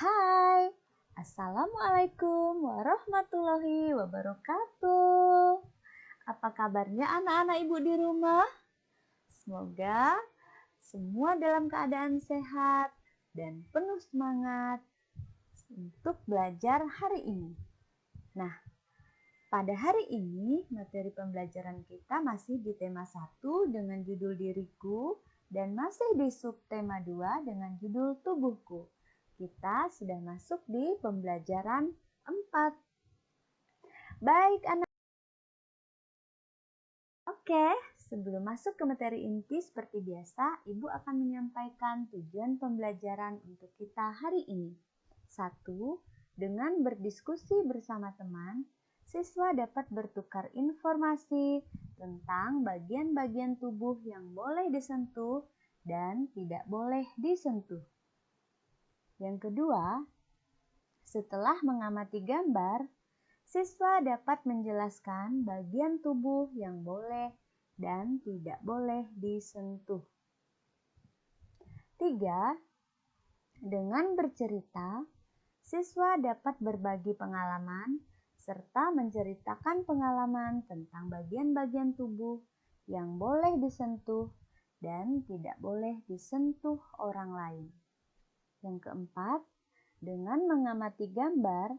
Hai, Assalamualaikum warahmatullahi wabarakatuh. Apa kabarnya anak-anak ibu di rumah? Semoga semua dalam keadaan sehat dan penuh semangat untuk belajar hari ini. Nah, pada hari ini materi pembelajaran kita masih di tema 1 dengan judul diriku dan masih di subtema 2 dengan judul tubuhku. Kita sudah masuk di pembelajaran 4. Baik anak. Oke, sebelum masuk ke materi inti seperti biasa, Ibu akan menyampaikan tujuan pembelajaran untuk kita hari ini. 1. Dengan berdiskusi bersama teman, siswa dapat bertukar informasi tentang bagian-bagian tubuh yang boleh disentuh dan tidak boleh disentuh. Yang kedua, setelah mengamati gambar, siswa dapat menjelaskan bagian tubuh yang boleh dan tidak boleh disentuh. 3. Dengan bercerita, siswa dapat berbagi pengalaman serta menceritakan pengalaman tentang bagian-bagian tubuh yang boleh disentuh dan tidak boleh disentuh orang lain. Yang keempat, dengan mengamati gambar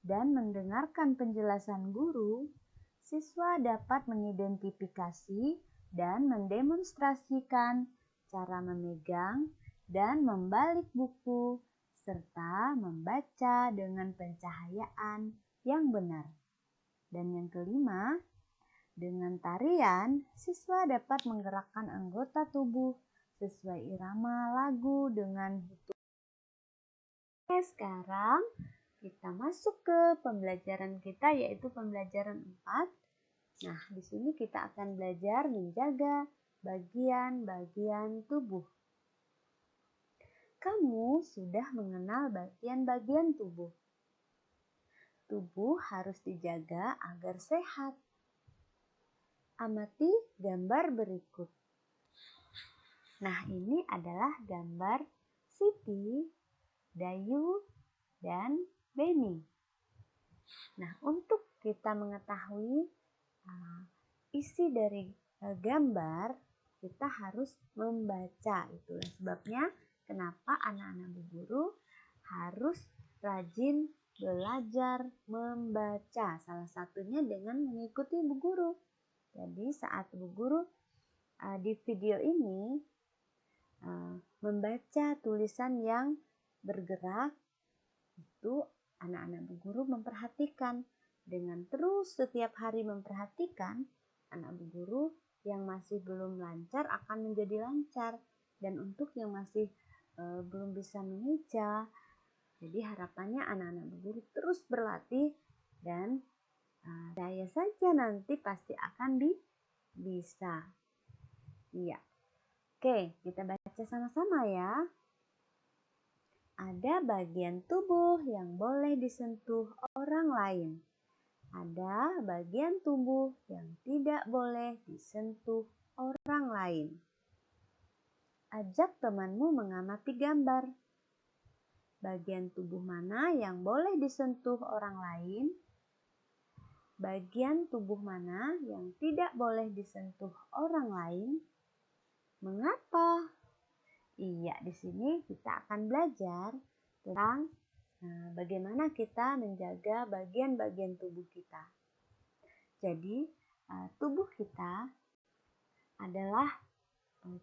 dan mendengarkan penjelasan guru, siswa dapat mengidentifikasi dan mendemonstrasikan cara memegang dan membalik buku serta membaca dengan pencahayaan yang benar. Dan yang kelima, dengan tarian, siswa dapat menggerakkan anggota tubuh sesuai irama lagu dengan hitungan. Sekarang kita masuk ke pembelajaran kita yaitu pembelajaran 4. Nah, di sini kita akan belajar menjaga bagian-bagian tubuh. Kamu sudah mengenal bagian-bagian tubuh. Tubuh harus dijaga agar sehat. Amati gambar berikut. Nah, ini adalah gambar Siti, Dayu, dan Beni. Nah, untuk kita mengetahui isi dari gambar, kita harus membaca. Itulah sebabnya kenapa anak-anak Bu Guru harus rajin belajar membaca. Salah satunya dengan mengikuti Bu Guru. Jadi saat Bu Guru di video ini membaca tulisan yang bergerak, itu anak-anak Bu Guru memperhatikan. Dengan terus setiap hari memperhatikan, anak Bu Guru yang masih belum lancar akan menjadi lancar. Dan untuk yang masih belum bisa mengeja, jadi harapannya anak-anak Bu Guru terus berlatih dan saya saja nanti pasti akan bisa. Iya. Oke, kita baca sama-sama ya. Ada bagian tubuh yang boleh disentuh orang lain. Ada bagian tubuh yang tidak boleh disentuh orang lain. Ajak temanmu mengamati gambar. Bagian tubuh mana yang boleh disentuh orang lain? Bagian tubuh mana yang tidak boleh disentuh orang lain? Mengapa? Iya, di sini kita akan belajar tentang bagaimana kita menjaga bagian-bagian tubuh kita. Jadi, tubuh kita adalah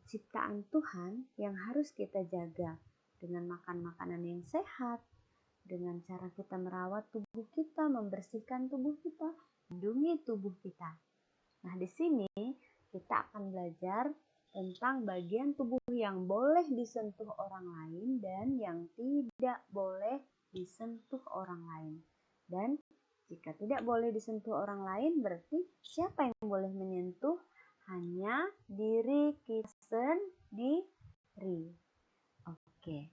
ciptaan Tuhan yang harus kita jaga dengan makan makanan yang sehat, dengan cara kita merawat tubuh kita, membersihkan tubuh kita, melindungi tubuh kita. Nah, di sini kita akan belajar tentang bagian tubuh yang boleh disentuh orang lain dan yang tidak boleh disentuh orang lain. Dan jika tidak boleh disentuh orang lain, berarti siapa yang boleh menyentuh? Hanya diri kita sendiri. Oke.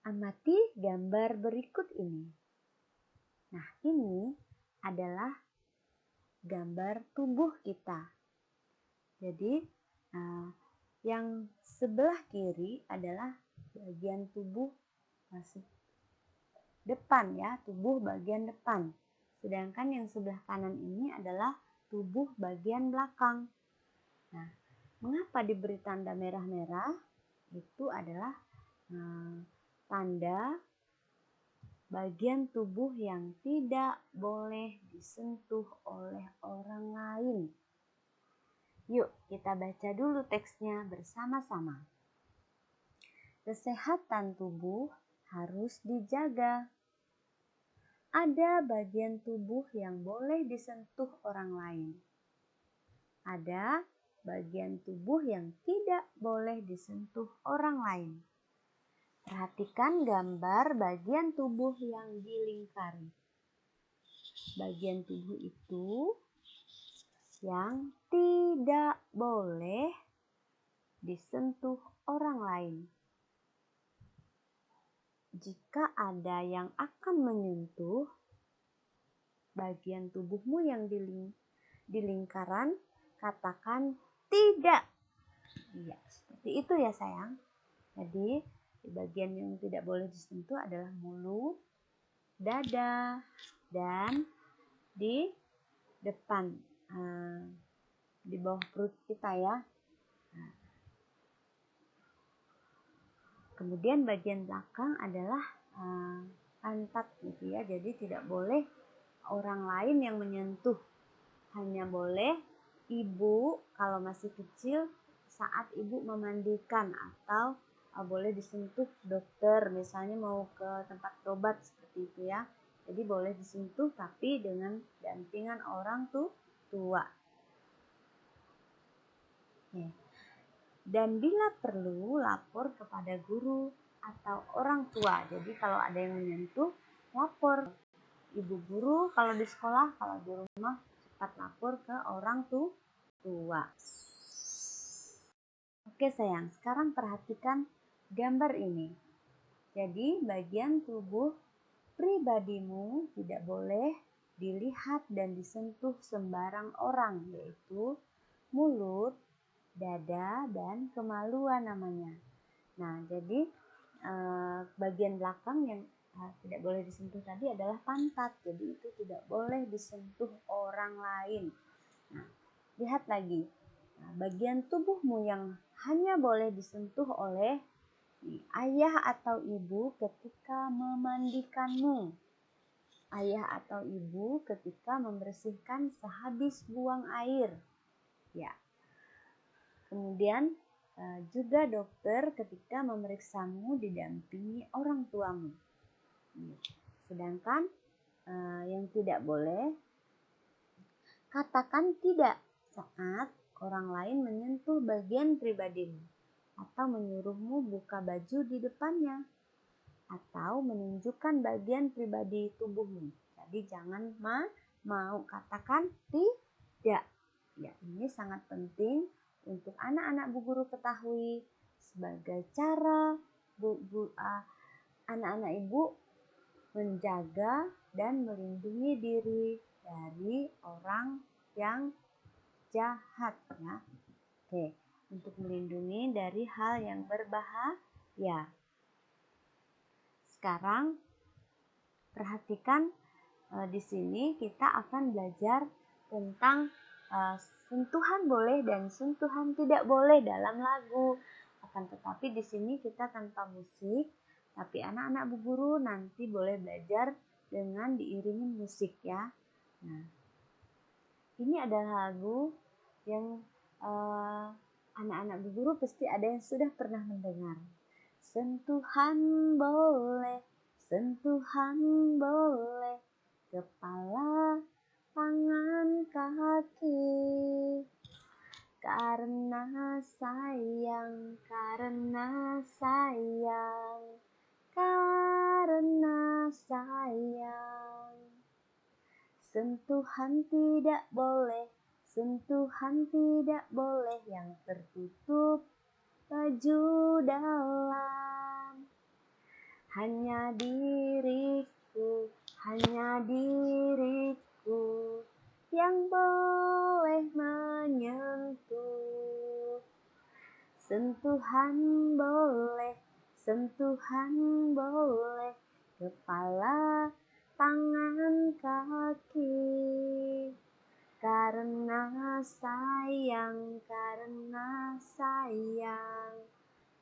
Amati gambar berikut ini. Nah, ini adalah gambar tubuh kita. Jadi yang sebelah kiri adalah bagian tubuh depan ya, tubuh bagian depan. Sedangkan yang sebelah kanan ini adalah tubuh bagian belakang. Nah, mengapa diberi tanda merah-merah? Itu adalah tanda bagian tubuh yang tidak boleh disentuh oleh orang lain. Yuk, kita baca dulu teksnya bersama-sama. Kesehatan tubuh harus dijaga. Ada bagian tubuh yang boleh disentuh orang lain. Ada bagian tubuh yang tidak boleh disentuh orang lain. Perhatikan gambar bagian tubuh yang dilingkari. Bagian tubuh itu yang tidak boleh disentuh orang lain. Jika ada yang akan menyentuh bagian tubuhmu yang di lingkaran, katakan tidak. Iya, seperti itu ya sayang. Jadi, di bagian yang tidak boleh disentuh adalah mulut, dada, dan di depan, di bawah perut kita ya. Kemudian bagian belakang adalah pantat gitu ya. Jadi tidak boleh orang lain yang menyentuh. Hanya boleh ibu kalau masih kecil saat ibu memandikan, atau boleh disentuh dokter, misalnya mau ke tempat berobat seperti itu ya. Jadi boleh disentuh tapi dengan dampingan orang tua. Dan bila perlu lapor kepada guru atau orang tua. Jadi kalau ada yang menyentuh, lapor ibu guru kalau di sekolah, kalau di rumah cepat lapor ke orang tua. Oke sayang, sekarang perhatikan gambar ini. Jadi bagian tubuh pribadimu tidak boleh dilihat dan disentuh sembarang orang, yaitu mulut, dada, dan kemaluan namanya. Nah, jadi bagian belakang yang tidak boleh disentuh tadi adalah pantat. Jadi itu tidak boleh disentuh orang lain. Nah, lihat lagi. Nah, bagian tubuhmu yang hanya boleh disentuh oleh ayah atau ibu ketika memandikanmu. Ayah atau ibu ketika membersihkan sehabis buang air. Ya. Kemudian juga dokter ketika memeriksamu didampingi orang tuamu. Sedangkan yang tidak boleh, katakan tidak saat orang lain menyentuh bagian pribadimu, atau menyuruhmu buka baju di depannya, atau menunjukkan bagian pribadi tubuhmu. Jadi jangan mau, katakan tidak. Ya, ini sangat penting untuk anak-anak Bu Guru ketahui sebagai cara anak-anak Ibu menjaga dan melindungi diri dari orang yang jahat ya. Oke, untuk melindungi dari hal yang berbahaya. Sekarang perhatikan di sini kita akan belajar tentang sentuhan boleh dan sentuhan tidak boleh dalam lagu. Akan tetapi di sini kita tanpa musik, tapi anak-anak Bu Guru nanti boleh belajar dengan diiringi musik ya. Nah, ini adalah lagu yang anak-anak Bu Guru pasti ada yang sudah pernah mendengar. Sentuhan boleh, sentuhan boleh, kepala, tangan, kaki. Karena sayang, karena sayang, karena sayang. Sentuhan tidak boleh, sentuhan tidak boleh yang tertutup baju dalam. Hanya diriku yang boleh menyentuh. sentuhan boleh, sentuhan boleh, kepala, tangan, kaki. Karena sayang, karena sayang,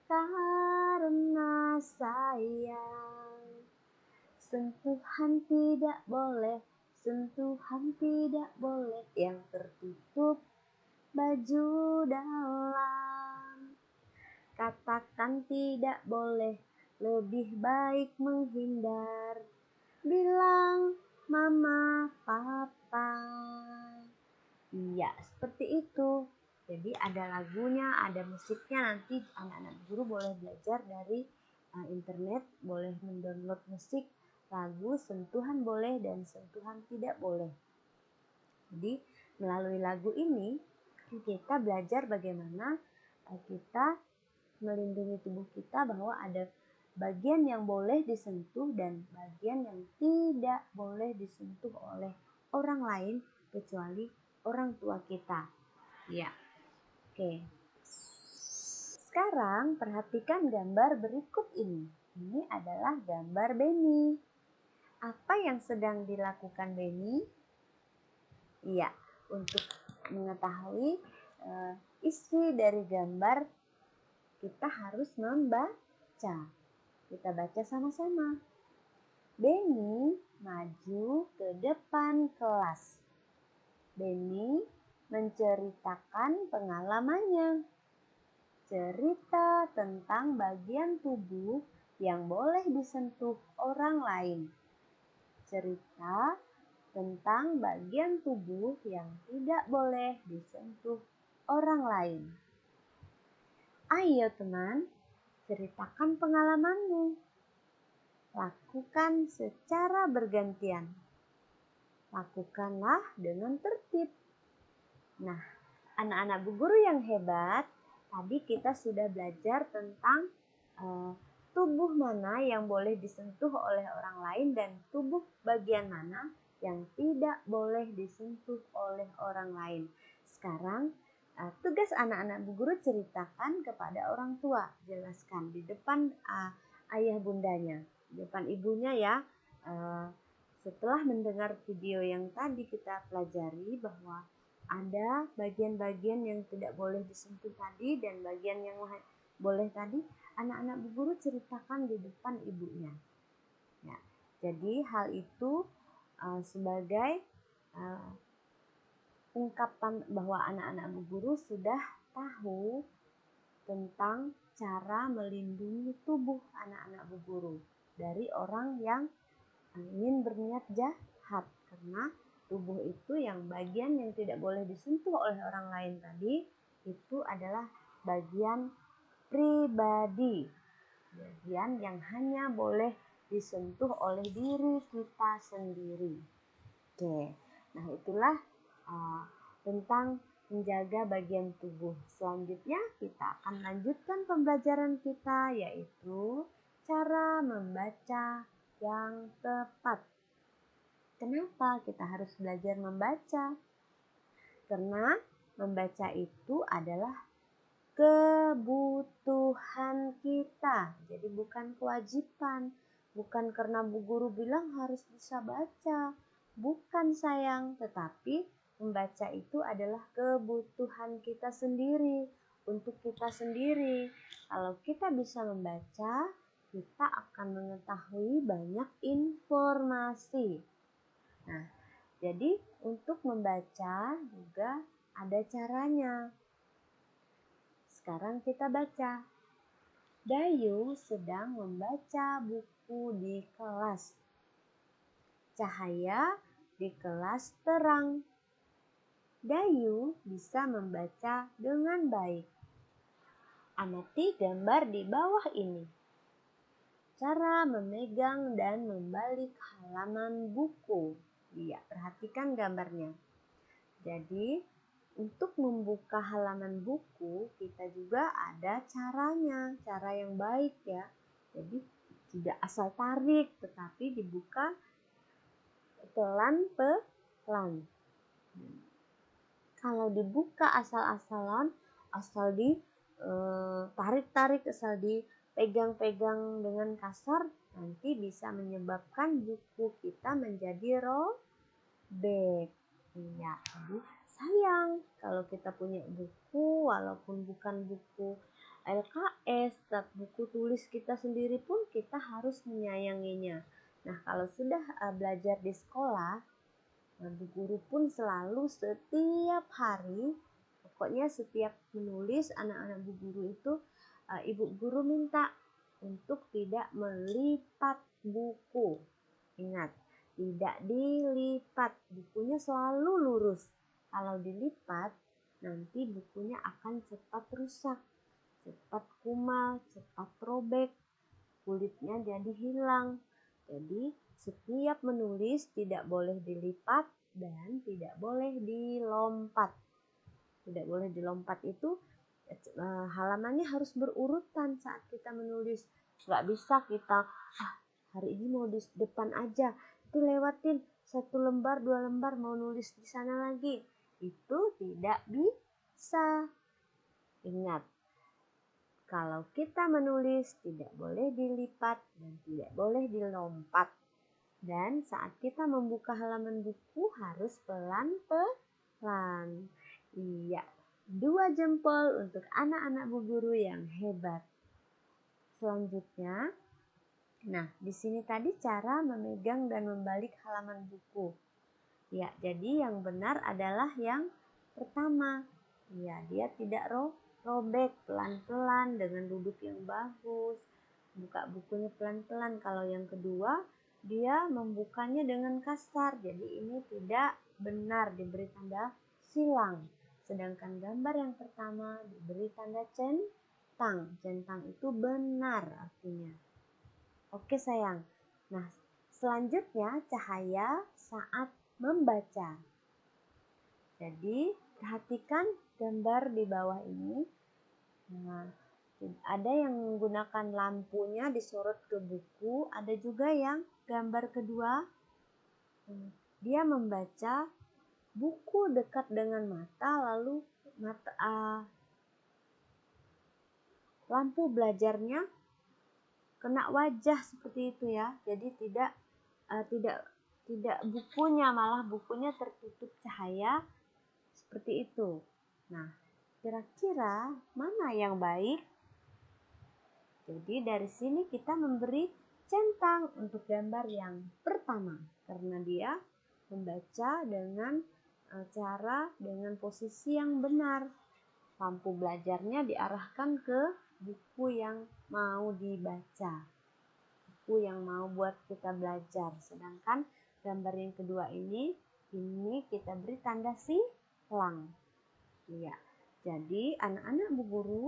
karena sayang. Sentuhan tidak boleh, sentuhan tidak boleh yang tertutup baju dalam. Katakan tidak boleh, lebih baik menghindar. Bilang mama, papa. Iya, seperti itu. Jadi ada lagunya, ada musiknya. Nanti anak-anak guru boleh belajar dari internet, boleh mendownload musik, lagu, sentuhan boleh dan sentuhan tidak boleh. Jadi melalui lagu ini kita belajar bagaimana kita melindungi tubuh kita, bahwa ada bagian yang boleh disentuh dan bagian yang tidak boleh disentuh oleh orang lain kecuali orang tua kita. Ya. Oke. Sekarang perhatikan gambar berikut ini. Ini adalah gambar Benny. Apa yang sedang dilakukan Benny? Iya, untuk mengetahui isi dari gambar kita harus membaca. Kita baca sama-sama. Benny maju ke depan kelas. Benny menceritakan pengalamannya. Cerita tentang bagian tubuh yang boleh disentuh orang lain. Cerita tentang bagian tubuh yang tidak boleh disentuh orang lain. Ayo teman, ceritakan pengalamanmu. Lakukan secara bergantian. Lakukanlah dengan tertib. Nah, anak-anak Bu Guru yang hebat, tadi kita sudah belajar tentang tubuh mana yang boleh disentuh oleh orang lain dan tubuh bagian mana yang tidak boleh disentuh oleh orang lain. Sekarang tugas anak-anak Bu Guru ceritakan kepada orang tua, jelaskan di depan ayah bundanya, di depan ibunya ya. Setelah mendengar video yang tadi kita pelajari bahwa ada bagian-bagian yang tidak boleh disentuh tadi dan bagian yang boleh tadi, anak-anak Bu Guru ceritakan di depan ibunya. Ya, jadi hal itu sebagai ungkapan bahwa anak-anak Bu Guru sudah tahu tentang cara melindungi tubuh anak-anak Bu Guru dari orang yang ingin berniat jahat, karena tubuh itu yang bagian yang tidak boleh disentuh oleh orang lain tadi itu adalah bagian pribadi, bagian yang hanya boleh disentuh oleh diri kita sendiri. Oke, nah itulah tentang menjaga bagian tubuh. Selanjutnya kita akan lanjutkan pembelajaran kita, yaitu cara membaca yang tepat. Kenapa kita harus belajar membaca? Karena membaca itu adalah kebutuhan kita. Jadi bukan kewajiban. Bukan karena Bu Guru bilang harus bisa baca. Bukan sayang, tetapi membaca itu adalah kebutuhan kita sendiri. Untuk kita sendiri. Kalau kita bisa membaca, kita akan mengetahui banyak informasi. Nah, jadi untuk membaca juga ada caranya. Sekarang kita baca. Dayu sedang membaca buku di kelas. Cahaya di kelas terang. Dayu bisa membaca dengan baik. Amati gambar di bawah ini. Cara memegang dan membalik halaman buku. Iya, perhatikan gambarnya. Jadi, untuk membuka halaman buku, kita juga ada caranya, cara yang baik ya. Jadi, tidak asal tarik, tetapi dibuka pelan-pelan. Kalau dibuka asal-asalan, asal tarik-tarik, asal dipegang-pegang dengan kasar, nanti bisa menyebabkan buku kita menjadi robek. Iya, jadi sayang kalau kita punya buku, walaupun bukan buku LKS, tapi buku tulis kita sendiri pun kita harus menyayanginya. Nah, kalau sudah belajar di sekolah, Bu guru pun selalu setiap hari, pokoknya setiap menulis, anak-anak Bu guru itu, Ibu guru minta untuk tidak melipat buku. Ingat, tidak dilipat, bukunya selalu lurus. Kalau dilipat, nanti bukunya akan cepat rusak, cepat kumal, cepat robek, kulitnya jadi hilang. Jadi setiap menulis tidak boleh dilipat dan tidak boleh dilompat. Tidak boleh dilompat itu halamannya harus berurutan saat kita menulis. Nggak bisa kita hari ini mau di depan aja, itu lewatin 1 lembar 2 lembar mau nulis di sana lagi. Itu tidak bisa. Ingat, kalau kita menulis tidak boleh dilipat dan tidak boleh dilompat. Dan saat kita membuka halaman buku harus pelan-pelan. Iya, 2 jempol untuk anak-anak Bu Guru yang hebat. Selanjutnya, nah di sini tadi cara memegang dan membalik halaman buku. Ya, jadi yang benar adalah yang pertama. Ya, dia tidak robek, pelan-pelan dengan duduk yang bagus. Buka bukunya pelan-pelan. Kalau yang kedua, dia membukanya dengan kasar. Jadi ini tidak benar, diberi tanda silang. Sedangkan gambar yang pertama diberi tanda centang. Centang itu benar artinya. Oke sayang. Nah, selanjutnya cahaya saat membaca. Jadi perhatikan gambar di bawah ini. Nah, ada yang menggunakan lampunya disorot ke buku, ada juga yang gambar kedua dia membaca buku dekat dengan mata, lalu lampu belajarnya kena wajah seperti itu ya. Jadi tidak bukunya, malah bukunya tertutup cahaya seperti itu. Nah, kira-kira mana yang baik? Jadi dari sini kita memberi centang untuk gambar yang pertama karena dia membaca dengan dengan posisi yang benar. Lampu belajarnya diarahkan ke buku yang mau dibaca, buku yang mau buat kita belajar. Sedangkan gambar yang kedua ini kita beri tanda silang. Iya. Jadi anak-anak Bu Guru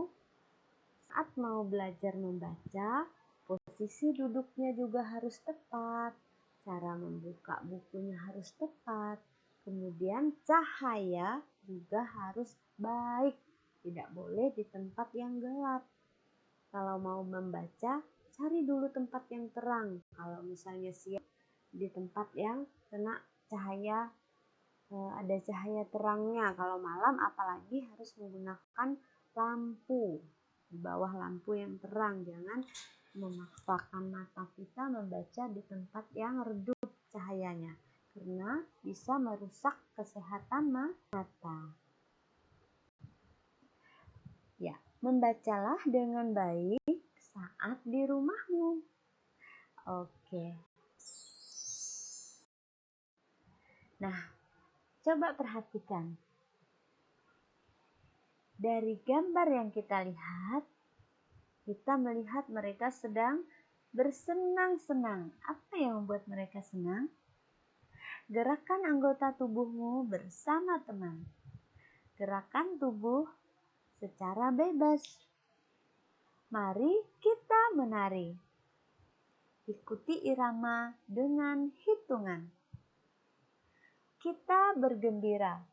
saat mau belajar membaca, posisi duduknya juga harus tepat, cara membuka bukunya harus tepat, kemudian cahaya juga harus baik, tidak boleh di tempat yang gelap. Kalau mau membaca, cari dulu tempat yang terang. Kalau misalnya siang di tempat yang kena cahaya, ada cahaya terangnya. Kalau malam apalagi harus menggunakan lampu. Di bawah lampu yang terang, jangan memaksakan mata kita membaca di tempat yang redup cahayanya karena bisa merusak kesehatan mata. Ya, membacalah dengan baik saat di rumahmu. Oke. Nah, coba perhatikan. Dari gambar yang kita lihat, kita melihat mereka sedang bersenang-senang. Apa yang membuat mereka senang? Gerakan anggota tubuhmu bersama teman. Gerakan tubuh secara bebas. Mari kita menari. Ikuti irama dengan hitungan. Kita bergembira.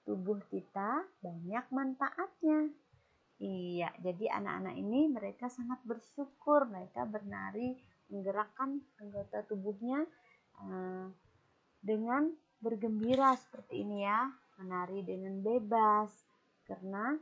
Tubuh kita banyak manfaatnya. Iya, jadi anak-anak ini mereka sangat bersyukur, mereka bernari, menggerakkan anggota tubuhnya dengan bergembira seperti ini ya, menari dengan bebas karena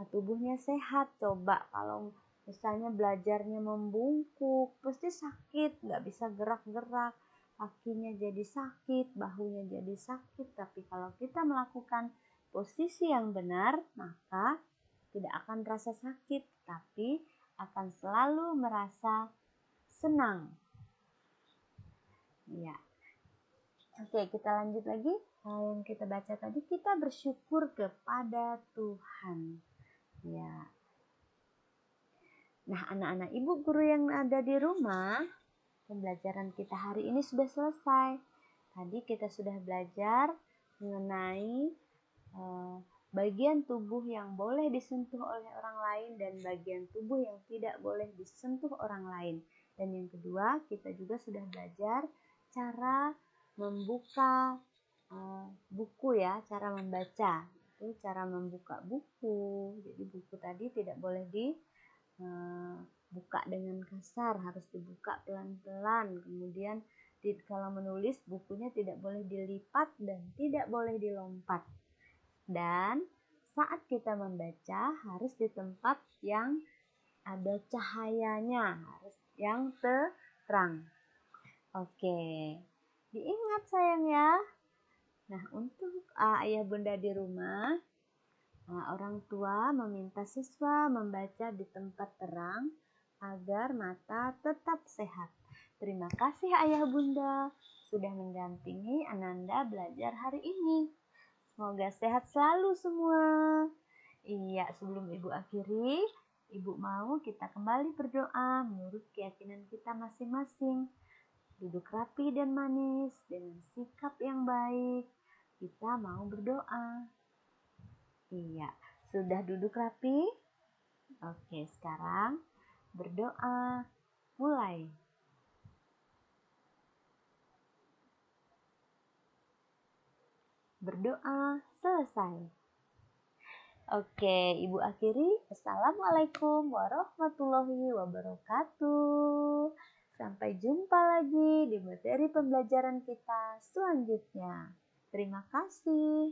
tubuhnya sehat. Coba kalau misalnya belajarnya membungkuk, pasti sakit, nggak bisa gerak-gerak, kakinya jadi sakit, bahunya jadi sakit. Tapi kalau kita melakukan posisi yang benar, maka tidak akan merasa sakit, tapi akan selalu merasa senang. Ya. Oke, kita lanjut lagi. Yang kita baca tadi, kita bersyukur kepada Tuhan. Ya. Nah, anak-anak ibu guru yang ada di rumah, pembelajaran kita hari ini sudah selesai. Tadi kita sudah belajar mengenai bagian tubuh yang boleh disentuh oleh orang lain dan bagian tubuh yang tidak boleh disentuh orang lain. Dan yang kedua, kita juga sudah belajar cara membuka buku ya, cara membaca. Itu cara membuka buku. Jadi buku tadi tidak boleh dibuka dengan kasar, harus dibuka pelan-pelan. Kemudian kalau menulis, bukunya tidak boleh dilipat dan tidak boleh dilompat. Dan saat kita membaca harus di tempat yang ada cahayanya, harus yang terang. Oke, diingat sayang ya. Nah, untuk ayah bunda di rumah, orang tua meminta siswa membaca di tempat terang agar mata tetap sehat. Terima kasih ayah bunda sudah mendampingi Ananda belajar hari ini. Semoga sehat selalu semua. Iya, sebelum ibu akhiri, ibu mau kita kembali berdoa menurut keyakinan kita masing-masing. Duduk rapi dan manis dengan sikap yang baik. Kita mau berdoa. Iya, sudah duduk rapi? Oke, sekarang berdoa. Mulai. Berdoa selesai. Oke, ibu akhiri. Assalamualaikum warahmatullahi wabarakatuh. Sampai jumpa lagi di materi pembelajaran kita selanjutnya. Terima kasih.